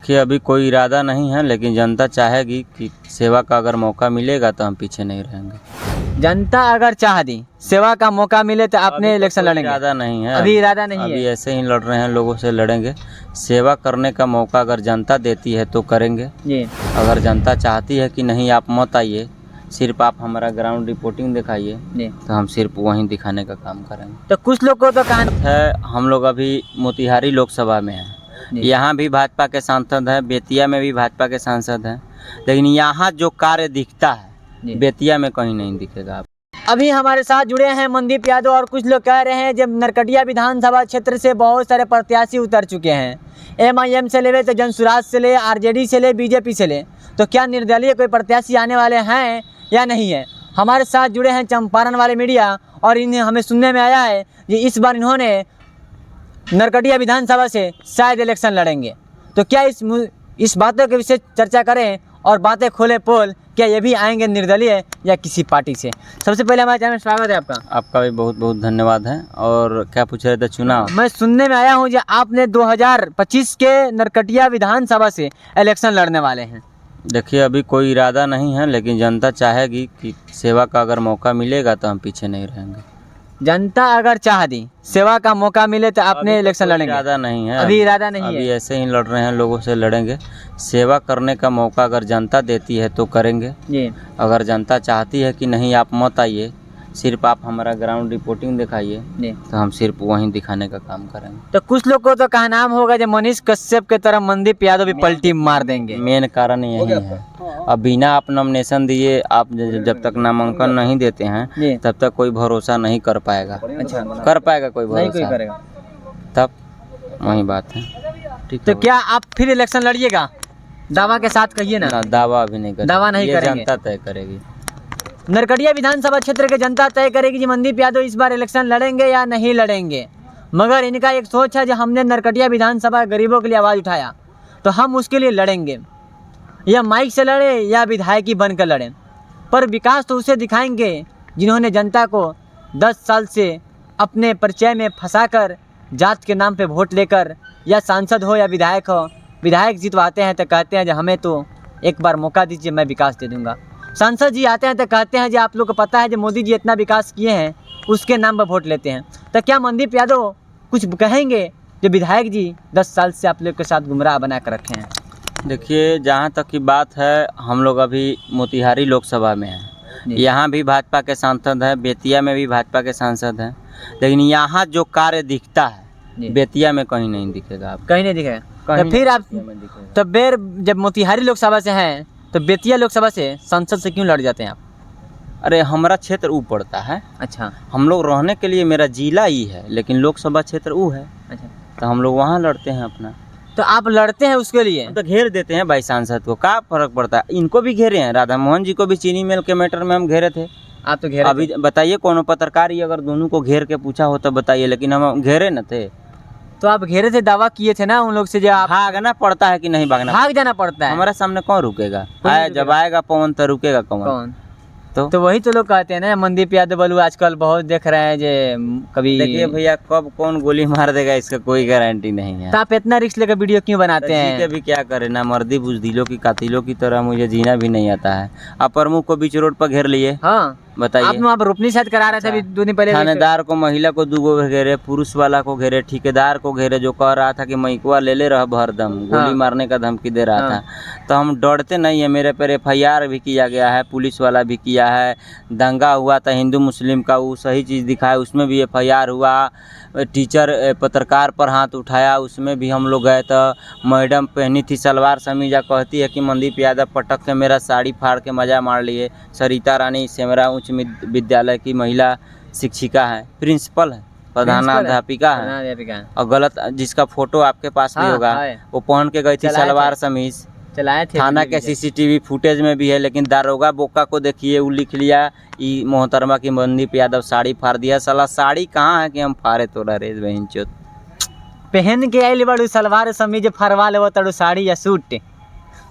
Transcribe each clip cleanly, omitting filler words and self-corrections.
देखिए, अभी कोई इरादा नहीं है, लेकिन जनता चाहेगी कि सेवा का अगर मौका मिलेगा तो हम पीछे नहीं रहेंगे। जनता अगर चाह दी सेवा का मौका मिले तो अपने इलेक्शन लड़ेंगे। इरादा नहीं है, अभी इरादा नहीं अभी है। ऐसे ही लड़ रहे हैं, लोगों से लड़ेंगे। सेवा करने का मौका अगर जनता देती है तो करेंगे जी। अगर जनता चाहती है कि नहीं आप मत आइए, सिर्फ आप हमारा ग्राउंड रिपोर्टिंग दिखाइए, जी। तो हम सिर्फ वहीं दिखाने का काम करेंगे। तो कुछ लोग को तो कहा है, हम लोग अभी मोतिहारी लोकसभा में हैं। यहाँ भी भाजपा के सांसद हैं, बेतिया में भी भाजपा के सांसद हैं, लेकिन यहाँ जो कार्य दिखता है बेतिया में कहीं नहीं दिखेगा। आप अभी हमारे साथ जुड़े हैं मनदीप यादव और कुछ लोग कह रहे हैं जब नरकटिया विधानसभा क्षेत्र से बहुत सारे प्रत्याशी उतर चुके हैं, MIM से ले तो जनसुराज से ले, RJD से ले, BJP से ले, तो क्या निर्दलीय कोई प्रत्याशी आने वाले हैं या नहीं है। हमारे साथ जुड़े हैं चंपारण वाले मीडिया और इन्हें हमें सुनने में आया है कि इस बार इन्होंने नरकटिया विधानसभा से शायद इलेक्शन लड़ेंगे। तो क्या इस बातों के विषय चर्चा करें और बातें खोले पोल, क्या ये भी आएंगे निर्दलीय या किसी पार्टी से। सबसे पहले हमारे चैनल में स्वागत है आपका। आपका भी बहुत बहुत धन्यवाद है। और क्या पूछ रहे थे, चुनाव? मैं सुनने में आया हूँ कि आपने 2025 के नरकटिया विधानसभा से इलेक्शन लड़ने वाले हैं। देखिए, अभी कोई इरादा नहीं है, लेकिन जनता चाहेगी कि सेवा का अगर मौका मिलेगा तो हम पीछे नहीं रहेंगे। जनता अगर चाह दी सेवा का मौका मिले तो अपने इलेक्शन लड़ेंगे। इरादा नहीं है, अभी इरादा नहीं है। अभी ऐसे ही लड़ रहे हैं, लोगों से लड़ेंगे। सेवा करने का मौका अगर जनता देती है तो करेंगे जी। अगर जनता चाहती है कि नहीं आप मत आइए, सिर्फ आप हमारा ग्राउंड रिपोर्टिंग दिखाइए, तो हम सिर्फ वहीं दिखाने का काम करेंगे। तो कुछ लोग को तो कहा नाम होगा जो मनीष कश्यप के तरह मनदीप यादव भी पलटी मार देंगे। मेन कारण यही है। अब बिना आप नॉमिनेशन दिए आप जब तक नामांकन नहीं देते हैं तब तक कोई भरोसा नहीं कर पाएगा। अच्छा, कर पाएगा कोई भरोसा? नहीं कोई करेगा। तब वही बात है। ठीक, तो क्या आप फिर इलेक्शन लड़िएगा? दावा के साथ कहिए ना। दावा अभी नहीं करेंगे, दावा नहीं करेंगे, जनता तय करेगी। नरकटिया विधानसभा क्षेत्र के जनता तय करेगी कि मनदीप यादव इस बार इलेक्शन लड़ेंगे या नहीं लड़ेंगे। मगर इनका एक सोच है, जो हमने नरकटिया विधानसभा गरीबों के लिए आवाज़ उठाया तो हम उसके लिए लड़ेंगे, या माइक से लड़े या विधायकी बनकर लड़ें, पर विकास तो उसे दिखाएंगे जिन्होंने जनता को 10 साल से अपने परिचय में फंसाकर जात के नाम पे वोट लेकर, या सांसद हो या विधायक हो, विधायक जितवाते हैं तो कहते हैं जो हमें तो एक बार मौका दीजिए मैं विकास दे दूंगा। सांसद जी आते हैं तो कहते हैं जो आप लोग को पता है जो मोदी जी इतना विकास किए हैं उसके नाम पर वोट लेते हैं। तो क्या मनदीप यादव कुछ कहेंगे जो विधायक जी 10 साल से आप लोग के साथ गुमराह बना कर रखे हैं? देखिए, जहाँ तक की बात है, हम लोग अभी मोतिहारी लोकसभा में हैं। यहाँ भी भाजपा के सांसद हैं, बेतिया में भी भाजपा के सांसद हैं, लेकिन यहाँ जो कार्य दिखता है बेतिया में कहीं नहीं दिखेगा। आप कहीं नहीं दिखेगा। तो फिर आप तो बेर जब मोतिहारी लोकसभा से हैं तो बेतिया लोकसभा से संसद से क्यों लड़ जाते हैं आप? अरे, हमारा क्षेत्र ऊ पड़ता है। अच्छा। हम लोग रहने के लिए मेरा जिला ही है, लेकिन लोकसभा क्षेत्र ऊ है। अच्छा, तो हम लोग वहाँ लड़ते हैं अपना। तो आप लड़ते हैं उसके लिए? तो घेर देते हैं भाई सांसद को, क्या फर्क पड़ता है। इनको भी घेरे हैं, राधा मोहन जी को भी चीनी मिल के मैटर में हम घेरे थे। आप तो घेरे अभी बताइए, कोनो पत्रकार ही अगर दोनों को घेर के पूछा हो तो बताइए, लेकिन हम घेरे न थे। तो आप घेरे थे, दावा किए थे ना उन लोग से जो आप भागना पड़ता है कि नहीं भागना? भाग जाना पड़ता है। हमारे सामने कौन रुकेगा? जब आएगा पवन तो रुकेगा कौन? तो वही तो लोग कहते हैं ना मनदीप यादव बलू आजकल बहुत देख रहे हैं जे कभी। देखिए भैया, कब कौन गोली मार देगा इसका कोई गारंटी नहीं है। तो आप इतना रिस्क लेकर वीडियो क्यों बनाते हैं? जी, अभी क्या करे ना, मर्दी बुजदिलों की कातिलों की तरह मुझे जीना भी नहीं आता है। आप प्रमुख को बीच रोड पर घेर लिए। हाँ, बताइए। आप वहाँ पर रोपनी शायद करा रहे थे अभी 2 दिन पहले। थानेदार को, महिला को 2 घेरे, पुरुष वाला को घेरे, ठेकेदार को घेरे, जो कह रहा था कि मैकुआ ले रहा भरदम, गोली मारने का धमकी दे रहा था। तो हम डरते नहीं है। मेरे पर FIR भी किया गया है, पुलिस वाला भी किया है। दंगा हुआ था हिंदू मुस्लिम का, वो सही चीज़ दिखाया, उसमें भी FIR हुआ। टीचर पत्रकार पर हाथ उठाया, उसमें भी हम लोग गए। तो मैडम पहनी थी सलवार समीजा, कहती है कि मनदीप यादव पटक के मेरा साड़ी फाड़ के मजा मार लिए। सरिता रानी सेमरा उच्च विद्यालय की महिला शिक्षिका है, प्रिंसिपल है, प्रधानाध्यापिका है, और गलत जिसका फोटो आपके पास भी होगा, वो पहन के गई थी सलवार समीज, चलाए थे। थाना के CCTV फुटेज में भी है। लेकिन दारोगा बोका को देखिए, वो लिख लिया ई मोहतरमा की मनदीप यादव साड़ी फाड़ दिया। साला साड़ी कहाँ है कि हम फाड़े तोड़ा रे बहन चोत। पहन के आई बड़ू सलवार समीज फरवा ले तड़ू साड़ी या सूट।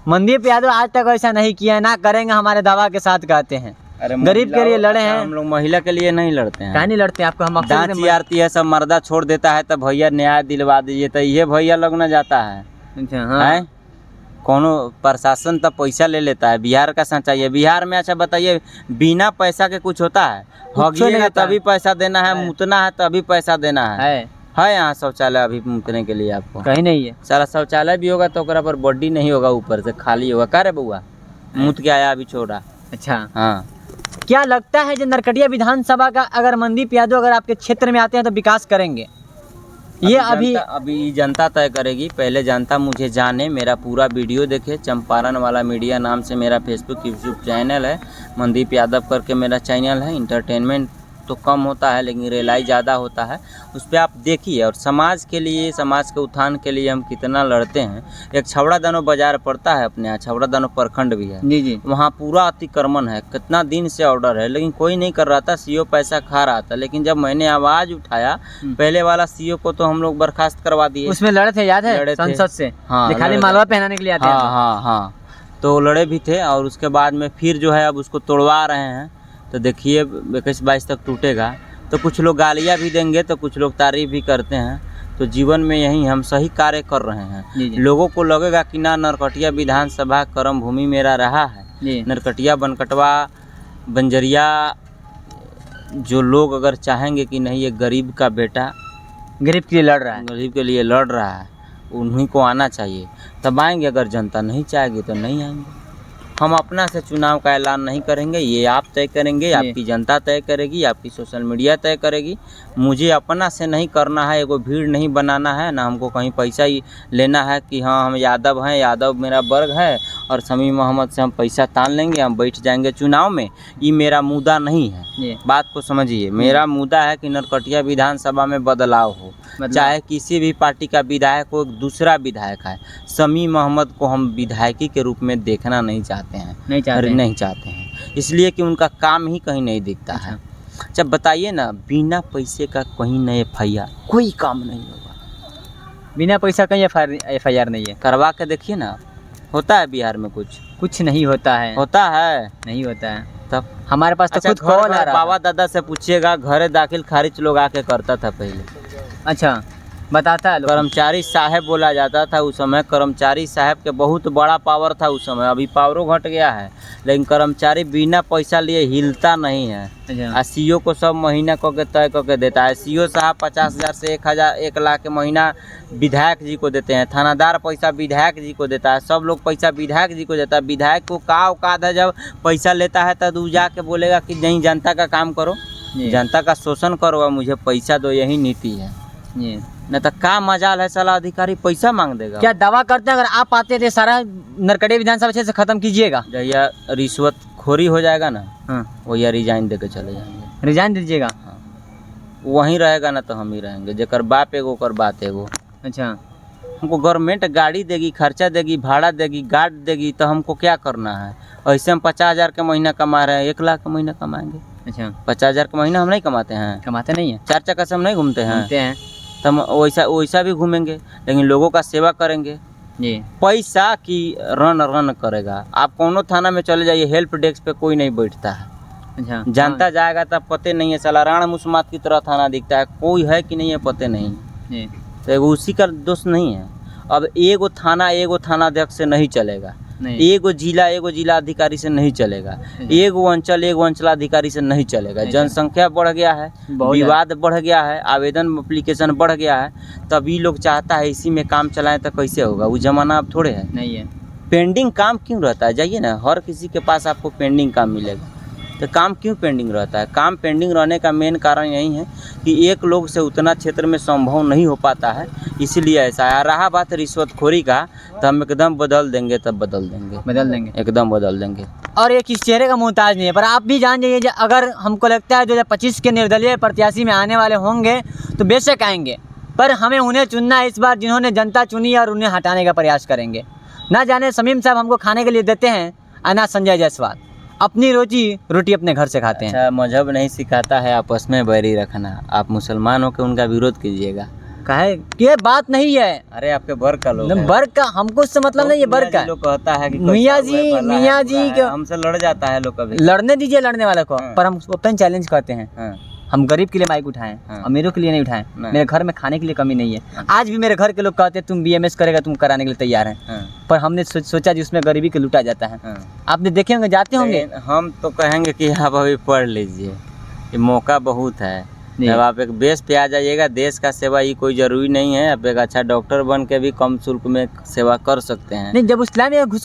मनदीप यादव आज तक ऐसा नहीं किया है, ना करेंगे, हमारे दावा के साथ कहते हैं। गरीब के लिए लड़े हैं। हम लोग महिला के लिए नहीं लड़ते हैं। क्या नहीं लड़ते? आपको हम डांची आरती है, सब मर्दा छोड़ देता है तो भैया न्याय दिलवा दीजिए, तो ये भैया लोग न जाता है। हाँ। कोनो प्रशासन तो पैसा ले लेता है, बिहार का चाहिए। बिहार में अच्छा बताइए, बिना पैसा के कुछ होता है? हगिएगा तभी पैसा देना है, मुतना है तभी पैसा देना है यहाँ शौचालय अभी मुतने के लिए आपको कहीं नहीं है। सारा शौचालय भी होगा तो पर बॉडी नहीं होगा, ऊपर से खाली होगा। का रे बउआ, मुत के आया अभी छोड़ा। अच्छा हाँ, क्या लगता है जो नरकटिया विधानसभा का अगर मनदीप यादव अगर आपके क्षेत्र में आते हैं तो विकास करेंगे? ये अभी जनता तय करेगी। पहले जनता मुझे जाने, मेरा पूरा वीडियो देखे। चंपारण वाला मीडिया नाम से मेरा फेसबुक यूट्यूब चैनल है, मनदीप यादव करके मेरा चैनल है। इंटरटेनमेंट तो कम होता है लेकिन रियलाइज ज़्यादा होता है, उस पर आप देखिए। और समाज के लिए, समाज के उत्थान के लिए हम कितना लड़ते हैं। एक छबड़ा दानो बाजार पड़ता है अपने यहाँ, छबड़ा दानो प्रखंड भी है जी, वहाँ पूरा अतिक्रमण है। कितना दिन से ऑर्डर है लेकिन कोई नहीं कर रहा था, सीओ पैसा खा रहा था। लेकिन जब मैंने आवाज़ उठाया, पहले वाला सीओ को तो हम लोग बर्खास्त करवा दिए। उसमें लड़े थे, याद है? संसद से खाली मालवा पहनाने के लिए आते हैं। हाँ, तो लड़े भी थे। और उसके बाद में फिर जो है अब उसको तोड़वा रहे हैं। तो देखिए 21-22 तक टूटेगा। तो कुछ लोग गालियाँ भी देंगे तो कुछ लोग तारीफ भी करते हैं। तो जीवन में यही हम सही कार्य कर रहे हैं। लोगों को लगेगा कि ना, नरकटिया विधानसभा कर्म भूमि मेरा रहा है। नरकटिया, बनकटवा, बंजरिया जो लोग अगर चाहेंगे कि नहीं, ये गरीब का बेटा गरीब के लिए लड़ रहा है, गरीब के लिए लड़ रहा है, उन्हीं को आना चाहिए, तब आएंगे। अगर जनता नहीं चाहेगी तो नहीं आएंगे। हम अपना से चुनाव का ऐलान नहीं करेंगे, ये आप तय करेंगे, आपकी जनता तय करेगी, आपकी सोशल मीडिया तय करेगी। मुझे अपना से नहीं करना है, एगो भीड़ नहीं बनाना है, ना हमको कहीं पैसा ही लेना है कि हाँ हम यादव हैं, यादव मेरा वर्ग है और शमीम मोहम्मद से हम पैसा तान लेंगे, हम बैठ जाएंगे चुनाव में। ये मेरा मुद्दा नहीं है, बात को समझिए। मेरा मुद्दा है कि नरकटिया विधानसभा में बदलाव हो, चाहे किसी भी पार्टी का विधायक हो, दूसरा विधायक है। शमीम मोहम्मद को हम विधायकी के रूप में देखना नहीं चाहते हैं, नहीं चाहते हैं, इसलिए कि उनका काम ही कहीं नहीं दिखता है। जब बताइए ना, बिना पैसे का कहीं नहीं FIR, कोई काम नहीं होगा। बिना पैसा कहीं FIR नहीं है। करवा के देखिए ना, होता है बिहार में? कुछ नहीं होता है। होता है? नहीं होता है। तब हमारे पास तो खुद कॉल आ रहा, बाबा दादा से पूछिएगा, घरे दाखिल खारिज लोग आके करता था पहले। अच्छा, बताता है। कर्मचारी साहब बोला जाता था उस समय। कर्मचारी साहब के बहुत बड़ा पावर था उस समय, अभी पावरों घट गया है। लेकिन कर्मचारी बिना पैसा लिए हिलता नहीं है। अच्छा। सीओ को सब महीना करके तय करके देता है। सीओ साहब 50,000 से 1 लाख के महीना विधायक जी को देते हैं। थानादार पैसा विधायक जी को देता है। सब लोग पैसा विधायक जी को देता है। विधायक को का औकात है, जब पैसा लेता है तब वो जाके बोलेगा कि नहीं, जनता का काम करो, जनता का शोषण करो, मुझे पैसा दो, यही नीति है। नहीं तो का मजाल है, साला अधिकारी पैसा मांग देगा। क्या दावा करते हैं अगर आप आते थे सारा नरकटिया विधानसभा क्षेत्र से खत्म कीजिएगा? जैया रिश्वत खोरी हो जाएगा ना, वो या रिजाइन दे के चले जाएंगे। रिजाइन दीजिएगा? हाँ, वहीं रहेगा ना तो हम ही रहेंगे। जेकर बाप एगो कर बात एगो। अच्छा, हमको गवर्नमेंट गाड़ी देगी, खर्चा देगी, भाड़ा देगी, गार्ड देगी, तो हमको क्या करना है? ऐसे हम 50,000 का महीना कमा रहे हैं, 1 लाख का महीना कमाएंगे। अच्छा, 50,000 का महीना हम नहीं कमाते हैं? कमाते नहीं है। 4 चक्का से हम नहीं घूमते हैं। तब वैसा भी घूमेंगे, लेकिन लोगों का सेवा करेंगे। जी, पैसा की रन करेगा। आप कोनो थाना में चले जाइए, हेल्प डेस्क पे कोई नहीं बैठता है। अच्छा, जानता जाएगा तब पते नहीं है, साला राण मुस्मात की तरह थाना दिखता है, कोई है कि नहीं है पते नहीं। जी, तो उसी का दोष नहीं है। अब एगो थानाध्यक्ष से नहीं चलेगा, एगो जिला अधिकारी से नहीं चलेगा, एगो अंचलाधिकारी से नहीं चलेगा। जनसंख्या बढ़ गया है, विवाद बढ़ गया है, आवेदन एप्लीकेशन बढ़ गया है, तभी लोग चाहता है इसी में काम चलाएं। तो कैसे होगा? वो जमाना अब थोड़े है। नहीं है। पेंडिंग काम क्यों रहता है? जाइए ना, हर किसी के पास आपको पेंडिंग काम मिलेगा। तो काम क्यों पेंडिंग रहता है? काम पेंडिंग रहने का मेन कारण यही है कि एक लोग से उतना क्षेत्र में संभव नहीं हो पाता है, इसलिए ऐसा है। रहा बात रिश्वतखोरी का, तो हम एकदम बदल देंगे, तब बदल देंगे, एकदम बदल देंगे। और ये किस चेहरे का मोहताज नहीं है, पर आप भी जान जाइए, अगर हमको लगता है 2025 के निर्दलीय प्रत्याशी में आने वाले होंगे तो बेशक आएंगे, पर हमें उन्हें चुनना है इस बार जिन्होंने जनता चुनी, और उन्हें हटाने का प्रयास करेंगे। ना जाने शमीम साहब हमको खाने के लिए देते हैं, ना संजय जायसवाल अपनी रोटी अपने घर से खाते हैं। अच्छा, मजहब नहीं सिखाता है आपस में बैरी रखना। आप मुसलमान हो के उनका विरोध कीजिएगा। कहे ये बात नहीं है। अरे आपके वर्ग का लोग है। वर्ग का हमको उससे मतलब नहीं है, वर्ग का लोग कहता है कि मियाँ जी हमसे लड़ जाता है लोग, कभी लड़ने दीजिए लड़ने वाले को, पर हम ओपन चैलेंज करते हैं। हम गरीब के लिए माइक उठाएं, हाँ। अमीरों के लिए नहीं उठाएं। नहीं। मेरे घर में खाने के लिए कमी नहीं है। आज भी मेरे घर के लोग कहते हैं तुम BMS करेगा, तुम कराने के लिए तैयार हैं, हाँ, पर हमने सोचा जिसमें गरीबी को लूटा जाता है। हाँ। आपने देखे होंगे, जाते होंगे। लेकिन हम तो कहेंगे कि आप अभी पढ़ लीजिए, ये मौका बहुत है। जी। जब आप एक बेस पे आ जाइएगा, देश का सेवा ये कोई ज़रूरी नहीं है, आप एक अच्छा डॉक्टर बन के भी कम शुल्क में सेवा कर सकते हैं। नहीं, जब उस लाइन में घुस